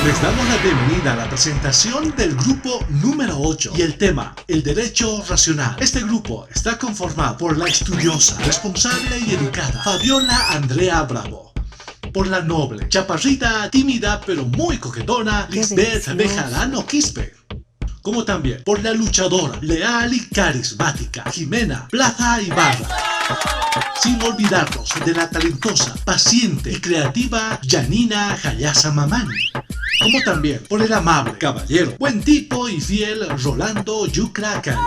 Les damos la bienvenida a la presentación del grupo número 8 y el tema, el derecho racional. Este grupo está conformado por la estudiosa, responsable y educada Fabiola Andrea Bravo, por la noble, chaparrita, tímida pero muy coquetona Lisbeth Bejarano Quispe, como también por la luchadora, leal y carismática Jimena Plaza Ibarra. Sin olvidarnos de la talentosa, paciente y creativa Janina Hayasa Mamani, como también por el amable, caballero, buen tipo y fiel Rolando Yucra Calla.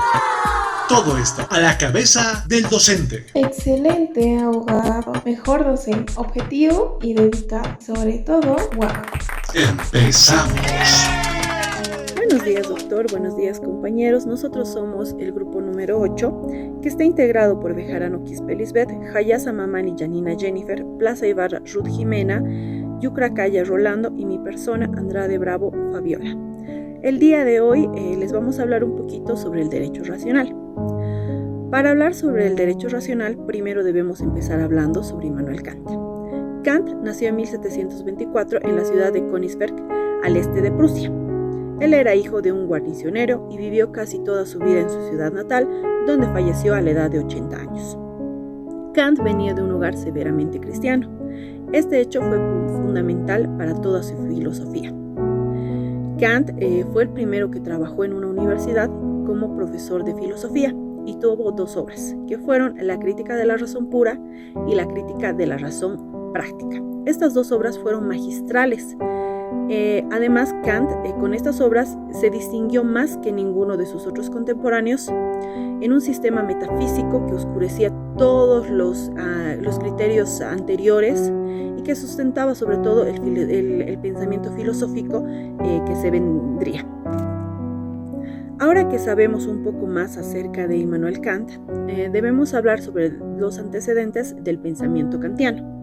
Todo esto a la cabeza del docente. Excelente abogado, mejor docente, objetivo y dedicado, sobre todo, guapo. Empezamos. Buenos días, doctor. Buenos días, compañeros. Nosotros somos el grupo número 8, que está integrado por Bejarano Quispe Lisbeth, Hayasa Mamani Janina Jennifer, Plaza Ibarra Ruth Jimena, Yucra Calla Rolando y mi persona Andrade Bravo Fabiola. El día de hoy les vamos a hablar un poquito sobre el derecho racional. Para hablar sobre el derecho racional, primero debemos empezar hablando sobre Immanuel Kant. Kant nació en 1724 en la ciudad de Königsberg, al este de Prusia. Él era hijo de un guarnicionero y vivió casi toda su vida en su ciudad natal, donde falleció a la edad de 80 años. Kant venía de un hogar severamente cristiano. Este hecho fue fundamental para toda su filosofía. Kant fue el primero que trabajó en una universidad como profesor de filosofía y tuvo dos obras, que fueron La crítica de la razón pura y La crítica de la razón práctica. Estas dos obras fueron magistrales. Además, Kant con estas obras se distinguió más que ninguno de sus otros contemporáneos en un sistema metafísico que oscurecía todos los criterios anteriores y que sustentaba sobre todo el pensamiento filosófico que se vendría. Ahora que sabemos un poco más acerca de Immanuel Kant, debemos hablar sobre los antecedentes del pensamiento kantiano.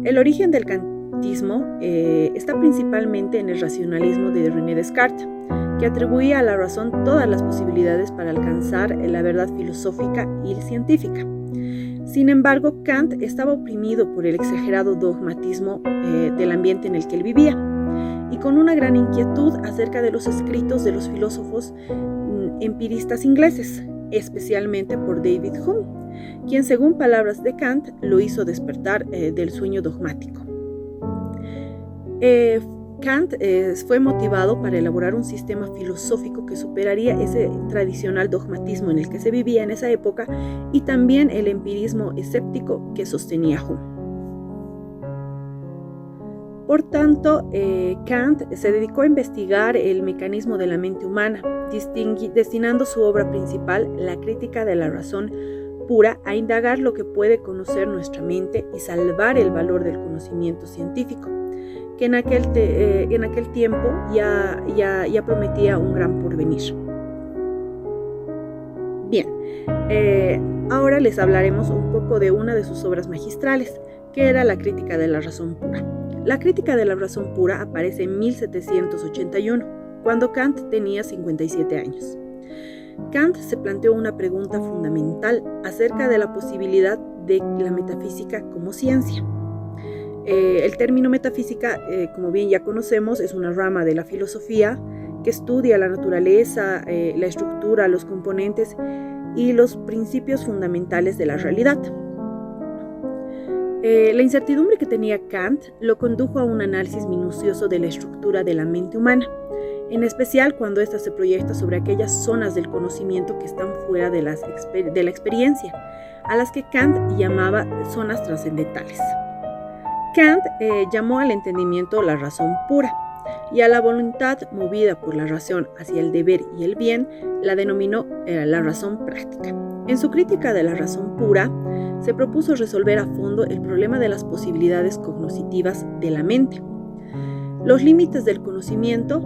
El origen del kantismo está principalmente en el racionalismo de René Descartes, que atribuía a la razón todas las posibilidades para alcanzar la verdad filosófica y científica. Sin embargo, Kant estaba oprimido por el exagerado dogmatismo del ambiente en el que él vivía y con una gran inquietud acerca de los escritos de los filósofos empiristas ingleses, especialmente por David Hume, quien, según palabras de Kant, lo hizo despertar del sueño dogmático. Kant fue motivado para elaborar un sistema filosófico que superaría ese tradicional dogmatismo en el que se vivía en esa época y también el empirismo escéptico que sostenía Hume. Por tanto, Kant se dedicó a investigar el mecanismo de la mente humana, destinando su obra principal, La crítica de la razón pura, a indagar lo que puede conocer nuestra mente y salvar el valor del conocimiento científico, que en aquel tiempo ya prometía un gran porvenir. Bien, ahora les hablaremos un poco de una de sus obras magistrales, que era La crítica de la razón pura. La crítica de la razón pura aparece en 1781, cuando Kant tenía 57 años. Kant se planteó una pregunta fundamental acerca de la posibilidad de la metafísica como ciencia. El término metafísica, como bien ya conocemos, es una rama de la filosofía que estudia la naturaleza, la estructura, los componentes y los principios fundamentales de la realidad. La incertidumbre que tenía Kant lo condujo a un análisis minucioso de la estructura de la mente humana, en especial cuando ésta se proyecta sobre aquellas zonas del conocimiento que están fuera de la experiencia, a las que Kant llamaba zonas trascendentales. Kant llamó al entendimiento la razón pura y a la voluntad movida por la razón hacia el deber y el bien la denominó la razón práctica. En su crítica de la razón pura, se propuso resolver a fondo el problema de las posibilidades cognitivas de la mente, los límites del conocimiento,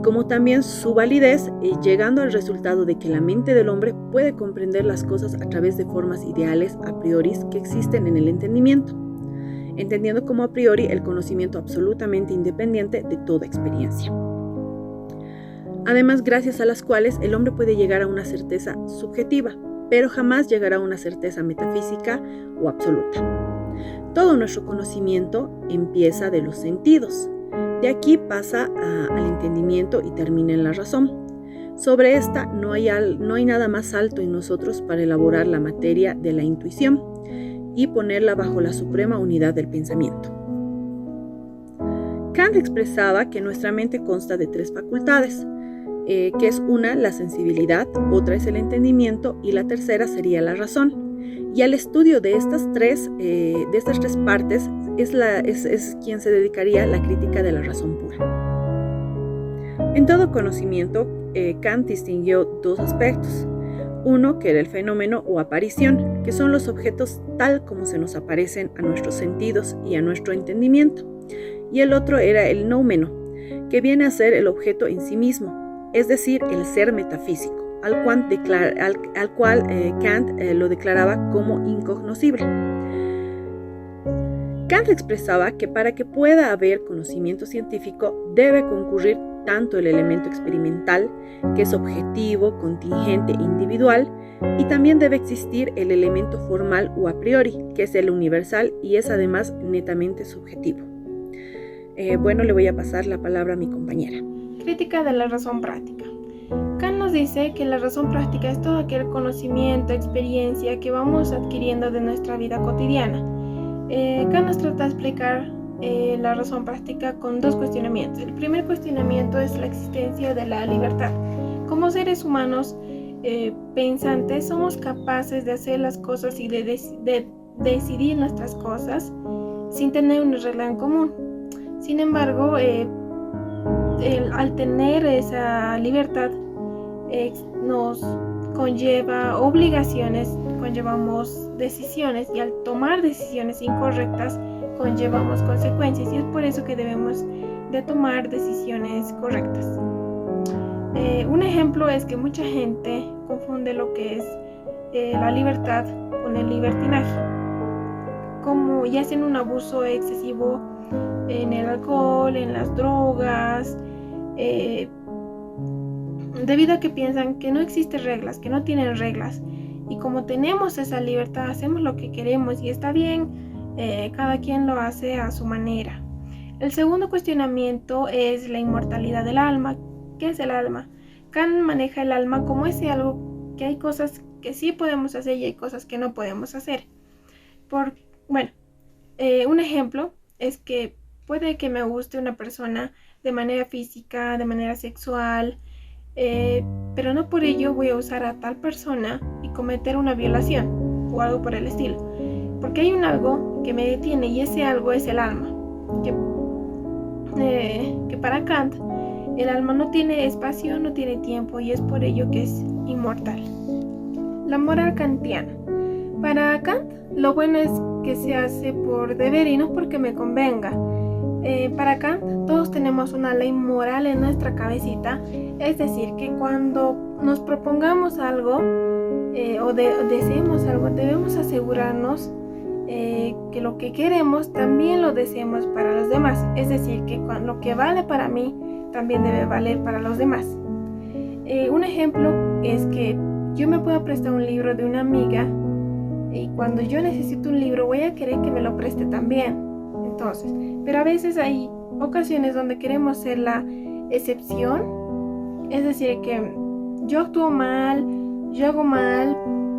como también su validez, llegando al resultado de que la mente del hombre puede comprender las cosas a través de formas ideales a priori que existen en el entendimiento, entendiendo como a priori el conocimiento absolutamente independiente de toda experiencia. Además, gracias a las cuales el hombre puede llegar a una certeza subjetiva, pero jamás llegará a una certeza metafísica o absoluta. Todo nuestro conocimiento empieza de los sentidos. De aquí pasa al entendimiento y termina en la razón. Sobre esta no hay nada más alto en nosotros para elaborar la materia de la intuición y ponerla bajo la suprema unidad del pensamiento. Kant expresaba que nuestra mente consta de 3 facultades, que es una, la sensibilidad, otra es el entendimiento y la tercera sería la razón. Y al estudio de estas tres partes es quien se dedicaría a la crítica de la razón pura. En todo conocimiento, Kant distinguió 2 aspectos. Uno, que era el fenómeno o aparición, que son los objetos tal como se nos aparecen a nuestros sentidos y a nuestro entendimiento. Y el otro era el noumeno, que viene a ser el objeto en sí mismo, es decir, el ser metafísico, al cual Kant lo declaraba como incognoscible. Kant expresaba que para que pueda haber conocimiento científico debe concurrir tanto el elemento experimental, que es objetivo, contingente e individual, y también debe existir el elemento formal o a priori, que es el universal y es además netamente subjetivo. Le voy a pasar la palabra a mi compañera. Crítica de la razón práctica. Kant nos dice que la razón práctica es todo aquel conocimiento, experiencia que vamos adquiriendo de nuestra vida cotidiana. Kant nos trata de explicar la razón práctica con 2 cuestionamientos. El primer cuestionamiento es la existencia de la libertad. Como seres humanos pensantes somos capaces de hacer las cosas y de decidir nuestras cosas sin tener una regla en común. Sin embargo, al tener esa libertad nos conlleva obligaciones, conllevamos decisiones, y al tomar decisiones incorrectas conllevamos consecuencias, y es por eso que debemos de tomar decisiones correctas. Un ejemplo es que mucha gente confunde lo que es la libertad con el libertinaje, y hacen un abuso excesivo en el alcohol, en las drogas, debido a que piensan que no existen reglas, que no tienen reglas, y como tenemos esa libertad hacemos lo que queremos y está bien, cada quien lo hace a su manera. El segundo cuestionamiento es la inmortalidad del alma. ¿Qué es el alma? Kant maneja el alma como ese algo que hay cosas que sí podemos hacer y hay cosas que no podemos hacer. Un ejemplo es que puede que me guste una persona de manera física, de manera sexual, pero no por ello voy a usar a tal persona y cometer una violación o algo por el estilo, porque hay un algo que me detiene, y ese algo es el alma, que para Kant el alma no tiene espacio, no tiene tiempo, y es por ello que es inmortal. La moral kantiana. Para Kant, lo bueno es que se hace por deber y no porque me convenga. Para Kant, todos tenemos una ley moral en nuestra cabecita, es decir, que cuando nos propongamos algo o deseemos algo, debemos asegurarnos que lo que queremos también lo deseemos para los demás, es decir, que lo que vale para mí también debe valer para los demás. Un ejemplo es que yo me puedo prestar un libro de una amiga, y cuando yo necesito un libro voy a querer que me lo preste también. Entonces, pero a veces hay ocasiones donde queremos ser la excepción, es decir, que yo actúo mal, yo hago mal,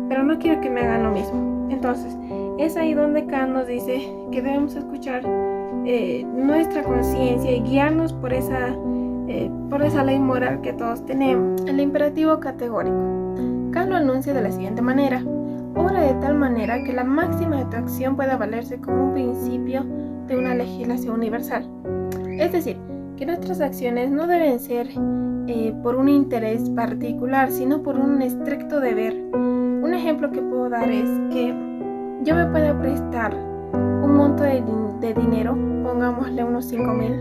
pero no quiero que me hagan lo mismo. Entonces, es ahí donde Kant nos dice que debemos escuchar nuestra conciencia y guiarnos por esa ley moral que todos tenemos. El imperativo categórico. Kant lo anuncia de la siguiente manera: obra de tal manera que la máxima de tu acción pueda valerse como un principio de una legislación universal. Es decir, que nuestras acciones no deben ser por un interés particular, sino por un estricto deber. Un ejemplo que puedo dar es que yo me puedo prestar un monto de dinero, pongámosle unos 5,000,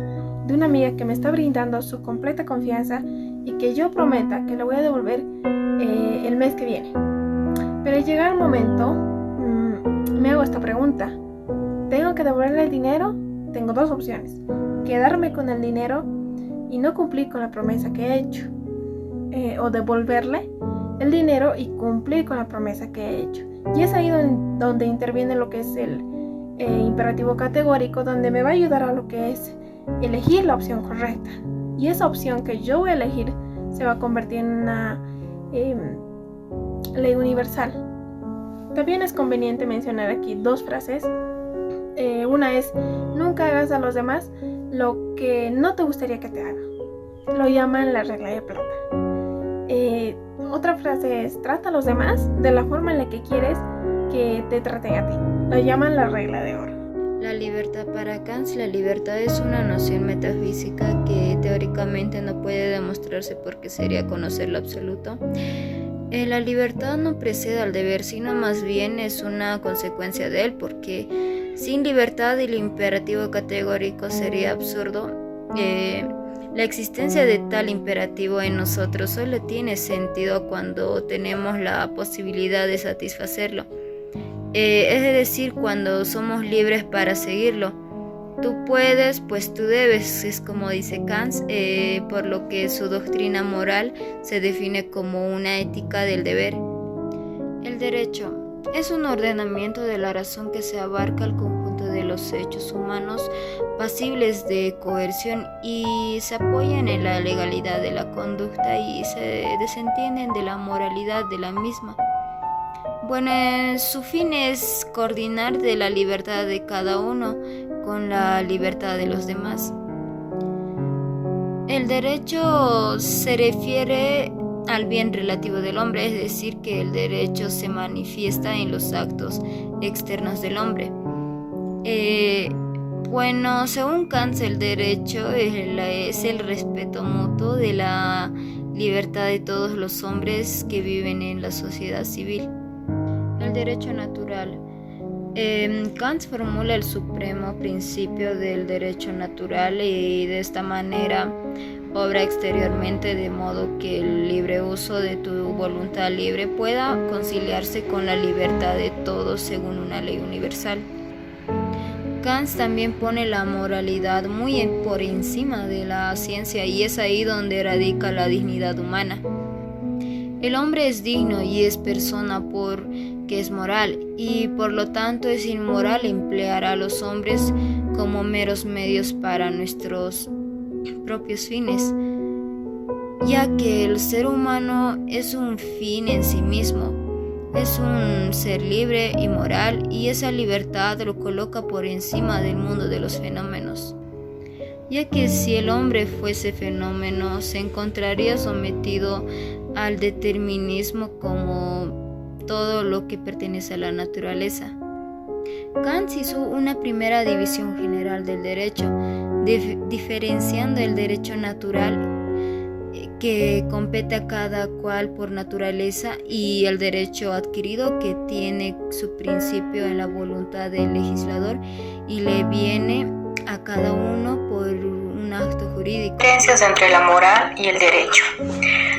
de una amiga que me está brindando su completa confianza y que yo prometa que le voy a devolver el mes que viene. Pero al llegar el momento, me hago esta pregunta: ¿tengo que devolverle el dinero? Tengo 2 opciones: quedarme con el dinero y no cumplir con la promesa que he hecho, o devolverle el dinero y cumplir con la promesa que he hecho. Y es ahí donde interviene lo que es el imperativo categórico, donde me va a ayudar a lo que es elegir la opción correcta. Y esa opción que yo voy a elegir se va a convertir en una ley universal. También es conveniente mencionar aquí dos frases. Una es: nunca hagas a los demás lo que no te gustaría que te hagan. Lo llaman la regla de plata. Otra frase es: trata a los demás de la forma en la que quieres que te traten a ti. Lo llaman la regla de oro. La libertad para Kant, la libertad es una noción metafísica que teóricamente no puede demostrarse porque sería conocer lo absoluto. La libertad no precede al deber, sino más bien es una consecuencia de él, porque sin libertad el imperativo categórico sería absurdo. La existencia de tal imperativo en nosotros solo tiene sentido cuando tenemos la posibilidad de satisfacerlo. Es decir, cuando somos libres para seguirlo. Tú puedes, pues tú debes, es como dice Kant, por lo que su doctrina moral se define como una ética del deber. El derecho es un ordenamiento de la razón que se abarca el conjunto de los hechos humanos pasibles de coerción y se apoyan en la legalidad de la conducta y se desentienden de la moralidad de la misma. Bueno, su fin es coordinar de la libertad de cada uno con la libertad de los demás. El derecho se refiere al bien relativo del hombre, es decir, que el derecho se manifiesta en los actos externos del hombre. Según Kant, el derecho es el respeto mutuo de la libertad de todos los hombres que viven en la sociedad civil. El derecho natural. Kant formula el supremo principio del derecho natural y de esta manera obra exteriormente de modo que el libre uso de tu voluntad libre pueda conciliarse con la libertad de todos según una ley universal. Kant también pone la moralidad muy por encima de la ciencia y es ahí donde radica la dignidad humana. El hombre es digno y es persona porque es moral y por lo tanto es inmoral emplear a los hombres como meros medios para nuestros propios fines, ya que el ser humano es un fin en sí mismo, es un ser libre y moral y esa libertad lo coloca por encima del mundo de los fenómenos, ya que si el hombre fuese fenómeno se encontraría sometido al determinismo como todo lo que pertenece a la naturaleza. Kant hizo una primera división general del derecho, diferenciando el derecho natural que compete a cada cual por naturaleza y el derecho adquirido que tiene su principio en la voluntad del legislador y le viene a cada uno por un acto jurídico. Diferencias entre la moral y el derecho.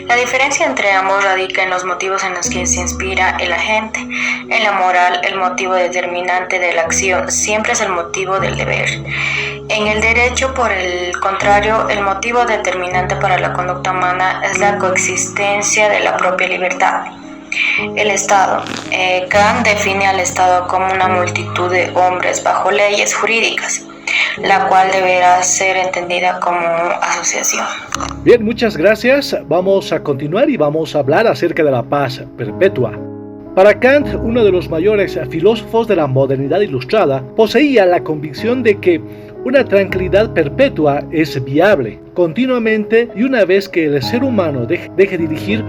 La diferencia entre ambos radica en los motivos en los que se inspira el agente. En la moral, el motivo determinante de la acción siempre es el motivo del deber. En el derecho, por el contrario, el motivo determinante para la conducta humana es la coexistencia de la propia libertad. El Estado. Kant define al Estado como una multitud de hombres bajo leyes jurídicas, la cual deberá ser entendida como asociación. Bien, muchas gracias. Vamos a continuar y vamos a hablar acerca de la paz perpetua. Para Kant, uno de los mayores filósofos de la modernidad ilustrada, poseía la convicción de que una tranquilidad perpetua es viable continuamente y una vez que el ser humano deje dirigir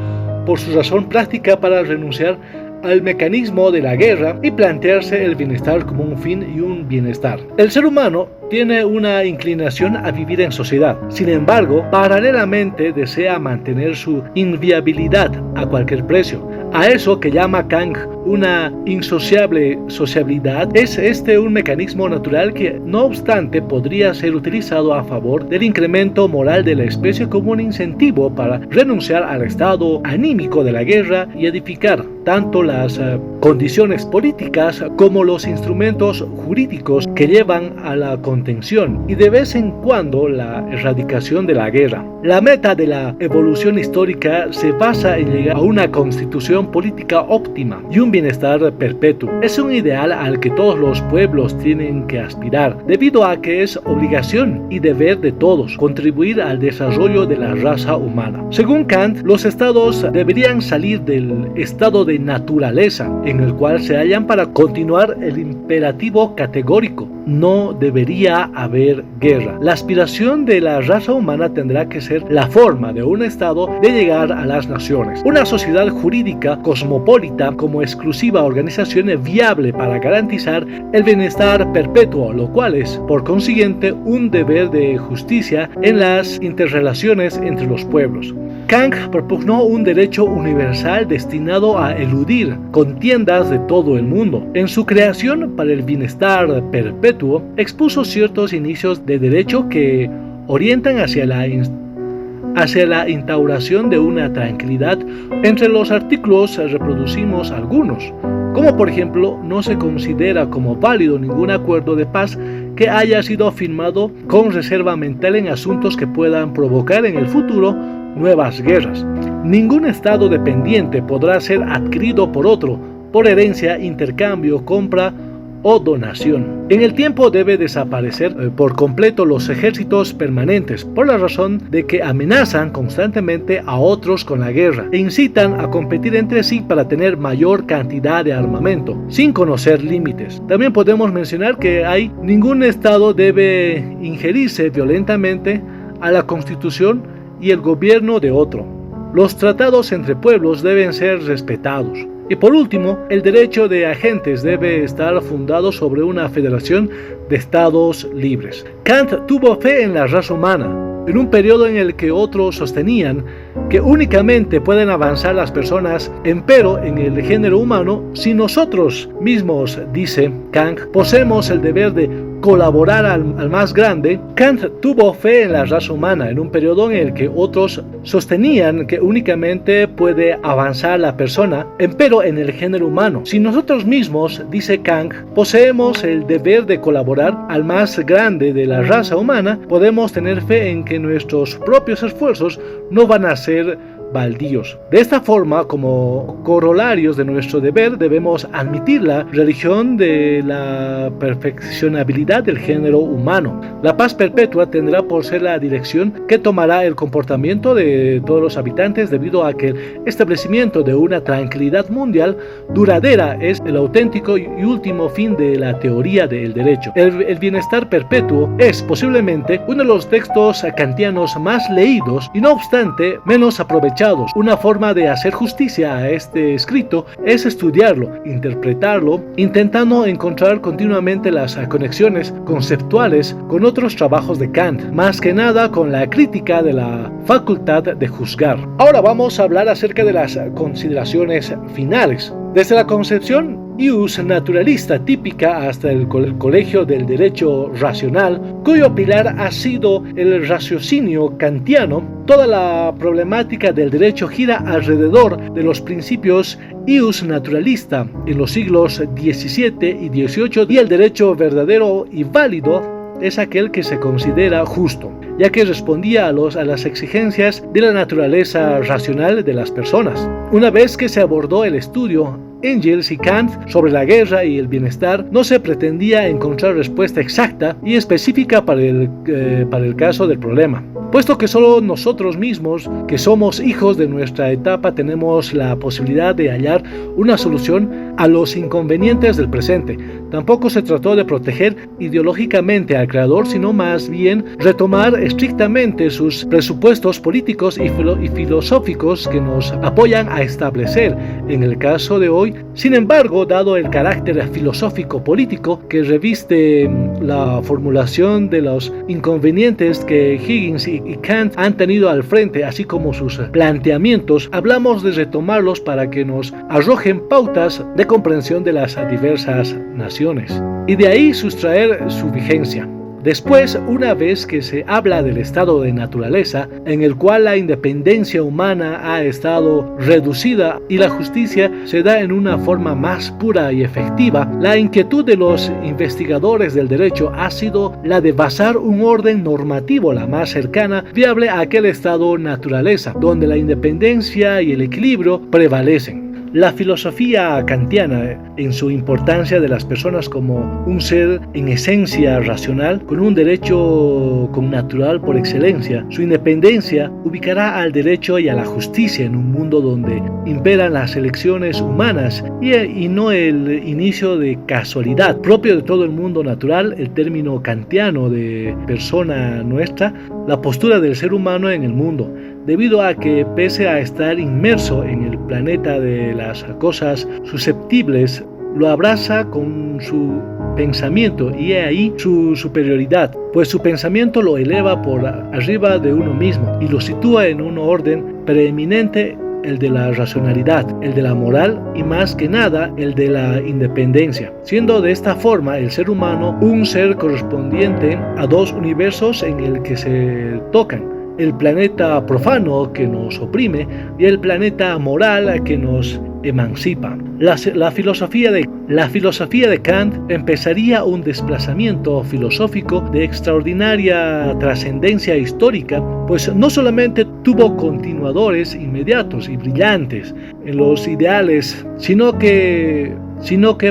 por su razón práctica para renunciar al mecanismo de la guerra y plantearse el bienestar como un fin y un bienestar. El ser humano tiene una inclinación a vivir en sociedad. Sin embargo, paralelamente desea mantener su inviabilidad a cualquier precio. A eso que llama Kant una insociable sociabilidad, es un mecanismo natural que, no obstante, podría ser utilizado a favor del incremento moral de la especie como un incentivo para renunciar al estado anímico de la guerra y edificar tanto las condiciones políticas como los instrumentos jurídicos que llevan a la contención y de vez en cuando la erradicación de la guerra. La meta de la evolución histórica se basa en llegar a una constitución política óptima y un un bienestar perpetuo. Es un ideal al que todos los pueblos tienen que aspirar, debido a que es obligación y deber de todos contribuir al desarrollo de la raza humana. Según Kant, los estados deberían salir del estado de naturaleza en el cual se hallan para continuar el imperativo categórico: no debería haber guerra. La aspiración de la raza humana tendrá que ser la forma de un estado de llegar a las naciones. Una sociedad jurídica cosmopolita como exclusiva organización viable para garantizar el bienestar perpetuo, lo cual es, por consiguiente, un deber de justicia en las interrelaciones entre los pueblos. Kant propugnó un derecho universal destinado a eludir contiendas de todo el mundo. En su creación para el bienestar perpetuo, expuso ciertos inicios de derecho que orientan hacia la instauración de una tranquilidad. Entre los artículos reproducimos algunos, como por ejemplo: no se considera como válido ningún acuerdo de paz que haya sido firmado con reserva mental en asuntos que puedan provocar en el futuro nuevas guerras. Ningún estado dependiente podrá ser adquirido por otro por herencia, intercambio, compra o donación. En el tiempo debe desaparecer por completo los ejércitos permanentes, por la razón de que amenazan constantemente a otros con la guerra e incitan a competir entre sí para tener mayor cantidad de armamento, sin conocer límites. También podemos mencionar que ningún estado debe ingerirse violentamente a la constitución y el gobierno de otro. Los tratados entre pueblos deben ser respetados. Y por último, el derecho de agentes debe estar fundado sobre una federación de estados libres. Kant tuvo fe en la raza humana, en un periodo en el que otros sostenían que únicamente pueden avanzar las personas, empero en el género humano, si nosotros mismos, dice Kant, poseemos el deber de colaborar al más grande. Kant tuvo fe en la raza humana en un periodo en el que otros sostenían que únicamente puede avanzar la persona, empero en el género humano. Si nosotros mismos, dice Kant, poseemos el deber de colaborar al más grande de la raza humana, podemos tener fe en que nuestros propios esfuerzos no van a ser baldíos. De esta forma, como corolarios de nuestro deber, debemos admitir la religión de la perfeccionabilidad del género humano. La paz perpetua tendrá por ser la dirección que tomará el comportamiento de todos los habitantes, debido a que el establecimiento de una tranquilidad mundial duradera es el auténtico y último fin de la teoría del derecho. El bienestar perpetuo es posiblemente uno de los textos kantianos más leídos y, no obstante, menos aprovechados. Una forma de hacer justicia a este escrito es estudiarlo, interpretarlo, intentando encontrar continuamente las conexiones conceptuales con otros trabajos de Kant, más que nada con la crítica de la facultad de juzgar. Ahora vamos a hablar acerca de las consideraciones finales. Desde la concepción ius naturalista típica hasta el colegio del derecho racional, cuyo pilar ha sido el raciocinio kantiano, toda la problemática del derecho gira alrededor de los principios ius naturalista en los siglos XVII y XVIII, y el derecho verdadero y válido es aquel que se considera justo, ya que respondía a las exigencias de la naturaleza racional de las personas. Una vez que se abordó el estudio Engels y Kant sobre la guerra y el bienestar, no se pretendía encontrar respuesta exacta y específica para el caso del problema, puesto que solo nosotros mismos, que somos hijos de nuestra etapa, tenemos la posibilidad de hallar una solución a los inconvenientes del presente. Tampoco se trató de proteger ideológicamente al creador, sino más bien retomar estrictamente sus presupuestos políticos y filosóficos que nos apoyan a establecer en el caso de hoy. Sin embargo, dado el carácter filosófico-político que reviste la formulación de los inconvenientes que Higgins y Kant han tenido al frente, así como sus planteamientos, hablamos de retomarlos para que nos arrojen pautas de comprensión de las diversas naciones, y de ahí sustraer su vigencia. Después, una vez que se habla del estado de naturaleza, en el cual la independencia humana ha estado reducida y la justicia se da en una forma más pura y efectiva, la inquietud de los investigadores del derecho ha sido la de basar un orden normativo la más cercana viable a aquel estado de naturaleza, donde la independencia y el equilibrio prevalecen. La filosofía kantiana, en su importancia de las personas como un ser en esencia racional, con un derecho connatural por excelencia, su independencia ubicará al derecho y a la justicia en un mundo donde imperan las elecciones humanas y no el inicio de casualidad. Propio de todo el mundo natural, el término kantiano de persona nuestra, la postura del ser humano en el mundo, debido a que pese a estar inmerso en el planeta de las cosas susceptibles, lo abraza con su pensamiento y he ahí su superioridad, pues su pensamiento lo eleva por arriba de uno mismo y lo sitúa en un orden preeminente, el de la racionalidad, el de la moral y más que nada el de la independencia, siendo de esta forma el ser humano un ser correspondiente a dos universos en el que se tocan: el planeta profano que nos oprime y el planeta moral que nos emancipa. La filosofía de Kant empezaría un desplazamiento filosófico de extraordinaria trascendencia histórica, pues no solamente tuvo continuadores inmediatos y brillantes en los ideales, sino que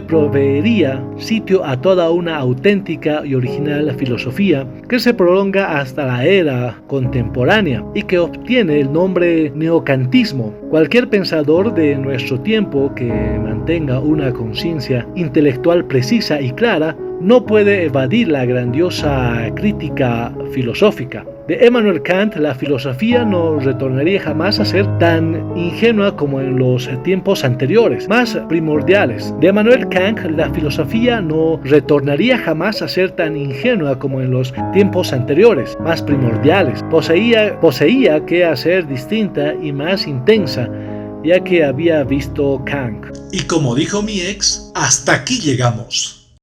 proveería sitio a toda una auténtica y original filosofía que se prolonga hasta la era contemporánea y que obtiene el nombre neocantismo. Cualquier pensador de nuestro tiempo que mantenga una conciencia intelectual precisa y clara no puede evadir la grandiosa crítica filosófica. De Immanuel Kant, la filosofía no retornaría jamás a ser tan ingenua como en los tiempos anteriores, más primordiales. De Immanuel Kant, la filosofía no retornaría jamás a ser tan ingenua como en los tiempos anteriores, más primordiales. Poseía que hacer distinta y más intensa, ya que había visto Kant. Y como dijo mi ex, hasta aquí llegamos.